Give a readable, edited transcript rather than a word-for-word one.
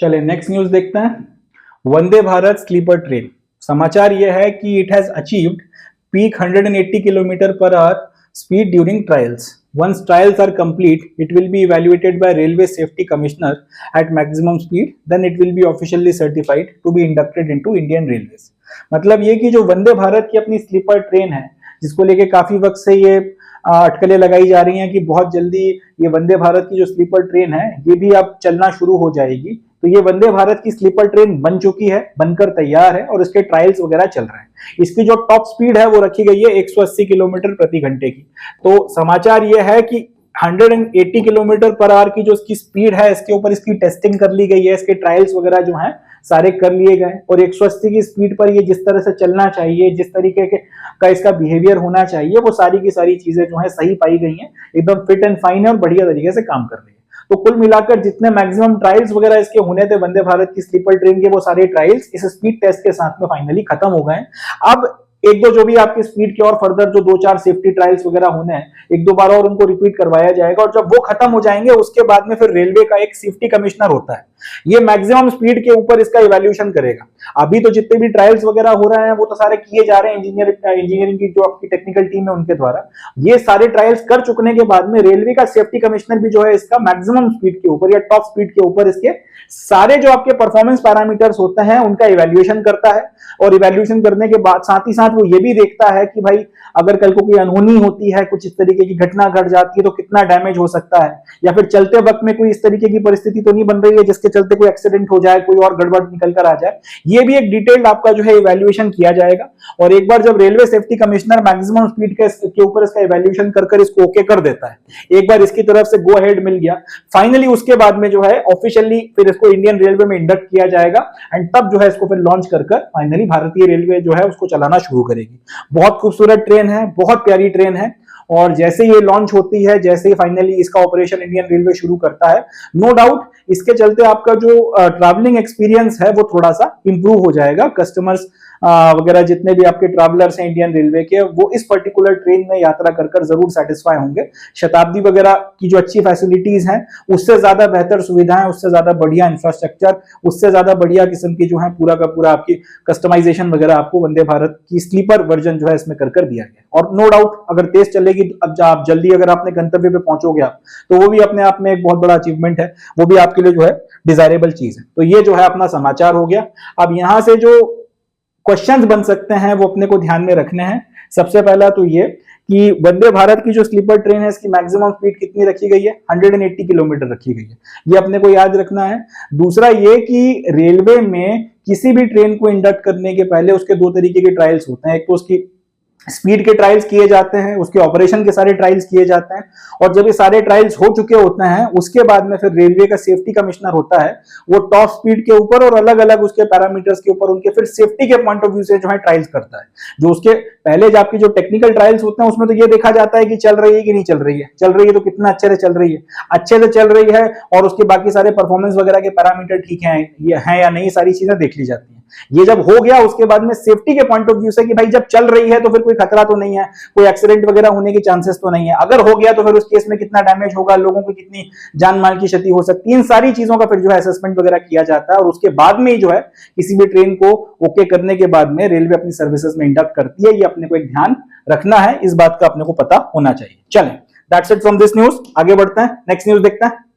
चले next news देखते हैं। वंदे भारत स्लीपर ट्रेन, समाचार यह है कि it has achieved peak 180 kilometre per hour speed during trials. Once trials are complete, it will be evaluated by Railway Safety Commissioner at maximum speed. Then it will be officially certified to be inducted into Indian Railways. मतलब ये कि जो वंदे भारत की अपनी sleeper train है, जिसको लेके काफी वक्त से ये अटकलें लगाई जा रही हैं कि बहुत जल्दी ये वंदे भारत की जो स्लीपर ट्रेन है ये भी अब चलना शुरू हो जाएगी। तो ये वंदे भारत की स्लीपर ट्रेन बन चुकी है, बनकर तैयार है और इसके ट्रायल्स वगैरह चल रहे हैं। इसकी जो टॉप स्पीड है वो रखी गई है 180 किलोमीटर प्रति घंटे की। तो समाचार ये है कि 180 किलोमीटर पर आवर की जो इसकी स्पीड है, इसके ऊपर इसकी टेस्टिंग कर ली गई है, इसके ट्रायल्स वगैरह जो हैं सारे कर लिए गए और 180 की स्पीड पर ये जिस तरह से चलना चाहिए, जिस तरीके का इसका बिहेवियर होना चाहिए, वो सारी की सारी चीजें जो है सही पाई गई हैं, एकदम फिट एंड फाइन है और बढ़िया तरीके से काम कर रही है। तो कुल मिलाकर जितने मैक्सिमम ट्रायल्स वगैरह इसके होने थे वंदे भारत की स्लीपर ट्रेन के, वो सारे ट्रायल्स इस स्पीड टेस्ट के साथ में फाइनली खत्म हो गए। अब एक दो जो भी आपकी स्पीड के और फर्दर जो 2-4 सेफ्टी ट्रायल्स वगैरह होने हैं, एक दो बार और उनको रिपीट करवाया जाएगा और जब वो खत्म हो जाएंगे उसके बाद में फिर रेलवे का एक सेफ्टी कमिश्नर होता है, ये मैक्सिमम स्पीड के ऊपर इसका इवैल्यूएशन करेगा। अभी तो जितने भी ट्रायल्स वगैरह हो रहे हैं वो तो सारे किए जा रहे हैं इंजीनियरिंग की जो आपकी टेक्निकल टीम है उनके द्वारा। ये सारे ट्रायल्स कर चुकने के बाद में रेलवे का सेफ्टी कमिश्नर भी जो है इसका मैक्सिमम स्पीड के ऊपर या टॉप स्पीड के ऊपर इसके सारे जो आपके परफॉर्मेंस पैरामीटर्स होते हैं उनका इवैल्यूएशन करता है। और इवैल्यूएशन करने के बाद साथ ही साथ वो ये भी देखता है कि भाई अगर कल को कोई अनहोनी होती है, कुछ इस तरीके की घटना घट जाती है तो कितना डैमेज हो सकता है, या फिर चलते वक्त में कोई इस तरीके की परिस्थिति तो नहीं बन रही है जिसके चलते कोई एक्सीडेंट हो जाए, कोई और गड़बड़ निकल कर आ जाए। ये भी एक डिटेल्ड आपका जो है इवैल्यूएशन किया जाएगा। और एक बार जब railway safety commissioner maximum speed के ऊपर इसका इवैल्यूएशन कर इसको ओके कर देता है, एक बार इसकी तरफ से गो अहेड मिल गया, फाइनली उसके बाद में जो है ऑफिशियली फिर इसको इंडियन रेलवे में इंडक्ट किया जाएगा एंड तब जो है इसको फिर लॉन्च कर फाइनली भारतीय रेलवे जो है उसको चलाना शुरू करेगी। बहुत खूबसूरत ट्रेन है, बहुत प्यारी ट्रेन है और जैसे ये लॉन्च होती है, जैसे ही फाइनली इसका ऑपरेशन इंडियन रेलवे शुरू करता है, नो डाउट इसके चलते आपका जो ट्रैवलिंग एक्सपीरियंस है वो थोड़ा सा इंप्रूव हो जाएगा। कस्टमर्स वगैरह जितने भी आपके ट्रैवलर्स हैं इंडियन रेलवे के, वो इस पर्टिकुलर ट्रेन में यात्रा कर जरूर सेटिस्फाई होंगे। शताब्दी वगैरह की जो अच्छी फैसिलिटीज हैं, उससे ज्यादा बेहतर सुविधाएं, उससे ज्यादा बढ़िया इंफ्रास्ट्रक्चर, उससे ज्यादा बढ़िया किस्म की जो है पूरा का पूरा आपकी कस्टमाइजेशन वगैरह आपको वंदे भारत की स्लीपर वर्जन जो है इसमें कर दिया गया। और नो डाउट अगर तेज चलेगी, अब आप जल्दी अगर अपने गंतव्य पे पहुंचोगे आप, तो वो भी अपने आप में एक बहुत बड़ा अचीवमेंट है, वो भी आपके लिए जो है डिजायरेबल चीज है। तो ये जो है अपना समाचार हो गया। अब यहां से जो क्वेश्चंस बन सकते हैं वो अपने को ध्यान में रखने हैं। सबसे पहला तो ये कि वंदे भारत की जो स्लीपर ट्रेन है इसकी मैक्सिमम स्पीड कितनी रखी गई है, 180 किलोमीटर रखी गई है, ये अपने को याद रखना है। दूसरा ये कि रेलवे में किसी भी ट्रेन को इंडक्ट करने के पहले उसके दो तरीके के ट्रायल्स होते हैं। एक तो उसकी स्पीड के ट्रायल्स किए जाते हैं, उसके ऑपरेशन के सारे ट्रायल्स किए जाते हैं, और जब ये सारे ट्रायल्स हो चुके होते हैं उसके बाद में फिर रेलवे का सेफ्टी कमिश्नर होता है, वो टॉप स्पीड के ऊपर और अलग अलग उसके पैरामीटर्स के ऊपर उनके फिर सेफ्टी के पॉइंट ऑफ व्यू से जो है ट्रायल्स करता है। जो उसके पहले जो आपकी जो टेक्निकल ट्रायल्स होते हैं उसमें तो ये देखा जाता है कि चल रही है कि नहीं चल रही है, चल रही है तो कितना अच्छे से चल रही है, अच्छे से चल रही है और उसके बाकी सारे परफॉर्मेंस वगैरह के पैरामीटर ठीक है या नहीं, सारी चीजें देख ली जाती है। ये जब हो गया उसके बाद में सेफ्टी के पॉइंट ऑफ व्यू से कि भाई जब चल रही है तो फिर कोई खतरा तो नहीं है, कोई एक्सीडेंट वगैरह होने की चांसेस तो नहीं है, अगर हो गया तो फिर उस केस में कितना डैमेज होगा, लोगों को कितनी जान माल की क्षति हो सकती है, इन सारी चीजों का फिर जो है असेसमेंट वगैरह किया जाता है। और उसके बाद में ही जो है किसी भी ट्रेन को ओके करने के बाद में रेलवे अपनी सर्विसेज में इंडक्ट करती है। ये अपने को एक ध्यान रखना है, इस बात का अपने को पता होना चाहिए। चलें, that's it from this news. आगे बढ़ते हैं, नेक्स्ट न्यूज देखते हैं।